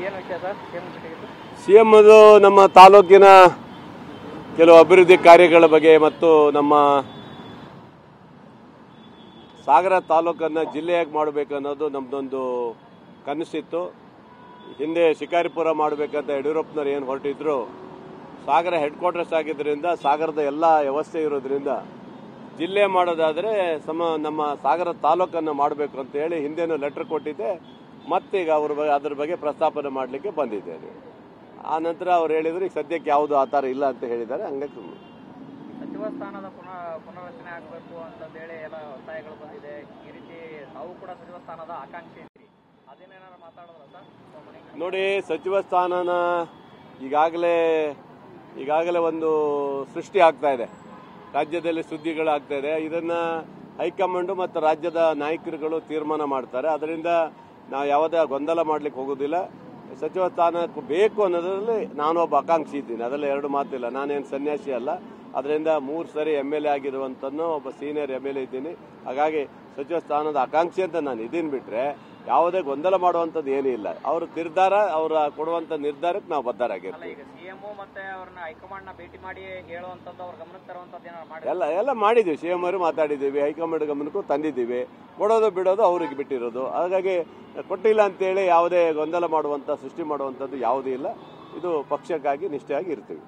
ಏನು ವಿಷಯ sir CM ಅದು ನಮ್ಮ ತಾಲೂಕಿನ ಕೆಲವು ಅಭಿವೃದ್ಧಿ ಕಾರ್ಯಗಳ ಬಗ್ಗೆ ಮತ್ತು ನಮ್ಮ ಸಾಗರ ತಾಲೂಕನ್ನು ಜಿಲ್ಲೆಯಾಗಿ ಮಾಡಬೇಕು ಅನ್ನೋದು ನಮ್ಮದೊಂದು ಕನಸಿತ್ತು. ಹಿಂದೆ ಶಿಕಾರಿಪುರ ಮಾಡಬೇಕಂತ ಯಡಿಯೂರಪ್ಪನವ್ರು ಏನು ಹೊರಟಿದ್ರು, ಸಾಗರ ಹೆಡ್ ಕ್ವಾರ್ಟರ್ಸ್ ಆಗಿದ್ದರಿಂದ ಸಾಗರದ ಎಲ್ಲ ವ್ಯವಸ್ಥೆ ಇರೋದ್ರಿಂದ ಜಿಲ್ಲೆ ಮಾಡೋದಾದರೆ ನಮ್ಮ ಸಾಗರ ತಾಲೂಕನ್ನು ಮಾಡಬೇಕು ಅಂತ ಹೇಳಿ ಹಿಂದೆನೂ ಲೆಟರ್ ಕೊಟ್ಟಿದ್ದೆ. ಮತ್ತೀಗ ಅದ್ರ ಬಗ್ಗೆ ಪ್ರಸ್ತಾಪನೆ ಮಾಡಲಿಕ್ಕೆ ಬಂದಿದ್ದೇನೆ. ಆ ನಂತರ ಅವ್ರು ಹೇಳಿದ್ರು ಈಗ ಸದ್ಯಕ್ಕೆ ಯಾವುದು ಆಧಾರ ಇಲ್ಲ ಅಂತ ಹೇಳಿದ್ದಾರೆ. ಹಂಗಾಗಿ ಸಚಿವ ಸ್ಥಾನದ ಪುನರ್ರಚನೆ ಆಗಬೇಕು ಅಂತ ಹೇಳಿ ಎಲ್ಲ ಒತ್ತಾಯಗಳು ಬಂದಿದೆ. ಈ ರೀತಿ ತಾವು ಕೂಡ ಸಚಿವ ಸ್ಥಾನದ ಆಕಾಂಕ್ಷೆ ಇದ್ದೀರಿ, ಅದೇನೇನಾದ್ರು ಮಾತಾಡೋದ್ರ ಸರ್? ನೋಡಿ, ಸಚಿವ ಸ್ಥಾನನ ಈಗಾಗಲೇ ಒಂದು ಸೃಷ್ಟಿ ಆಗ್ತಾ ಇದೆ, ರಾಜ್ಯದಲ್ಲಿ ಸುದ್ದಿಗಳಾಗ್ತಾ ಇದೆ. ಇದನ್ನ ಹೈಕಮಾಂಡ್ ಮತ್ತು ರಾಜ್ಯದ ನಾಯಕರುಗಳು ತೀರ್ಮಾನ ಮಾಡ್ತಾರೆ. ಅದರಿಂದ ನಾವು ಯಾವುದೇ ಗೊಂದಲ ಮಾಡ್ಲಿಕ್ಕೆ ಹೋಗೋದಿಲ್ಲ. ಸಚಿವ ಸ್ಥಾನ ಬೇಕು ಅನ್ನೋದ್ರಲ್ಲಿ ನಾನೊಬ್ಬ ಆಕಾಂಕ್ಷಿ ಇದ್ದೀನಿ, ಅದರಲ್ಲಿ ಎರಡು ಮಾತಿಲ್ಲ. ನಾನೇನು ಸನ್ಯಾಸಿ ಅಲ್ಲ. ಅದರಿಂದ 3 ಸರಿ MLA ಆಗಿರುವಂತನೂ ಒಬ್ಬ ಸೀನಿಯರ್ MLA ಇದ್ದೀನಿ. ಹಾಗಾಗಿ ಸಚಿವ ಸ್ಥಾನದ ಆಕಾಂಕ್ಷಿ ಅಂತ ನಾನು ಇದೀನಿ ಬಿಟ್ರೆ ಯಾವುದೇ ಗೊಂದಲ ಮಾಡುವಂತದ್ದು ಏನೂ ಇಲ್ಲ. ಅವರು ಅವರ ಕೊಡುವಂತ ನಿರ್ಧಾರಕ್ಕೆ ನಾವು ಬದ್ಧರಾಗಿರ್ತೀವಿ. ಸಿಎಂ ಮತ್ತೆ ಅವ್ರನ್ನ ಹೈಕಮಾಂಡ್ ನ ಭೇಟಿ ಮಾಡಿ ಹೇಳುವಂತದ್ದು, ಅವ್ರ ಗಮನಕ್ಕೆ ತರುವಂತದ್ದು ಎಲ್ಲ ಮಾಡಿದೀವಿ. ಸಿಎಂ ಅವರು ಮಾತಾಡಿದ್ದೀವಿ, ಹೈಕಮಾಂಡ್ ಗಮನಕ್ಕೂ ತಂದಿದ್ದೀವಿ. ಕೊಡೋದು ಬಿಡೋದು ಅವ್ರಿಗೆ ಬಿಟ್ಟಿರೋದು. ಹಾಗಾಗಿ ಕೊಟ್ಟಿಲ್ಲ ಅಂತೇಳಿ ಯಾವುದೇ ಗೊಂದಲ ಮಾಡುವಂತ ಸೃಷ್ಟಿ ಮಾಡುವಂತದ್ದು ಯಾವುದೂ ಇಲ್ಲ. ಇದು ಪಕ್ಷಕ್ಕಾಗಿ ನಿಷ್ಠೆಯಾಗಿ ಇರ್ತೀವಿ.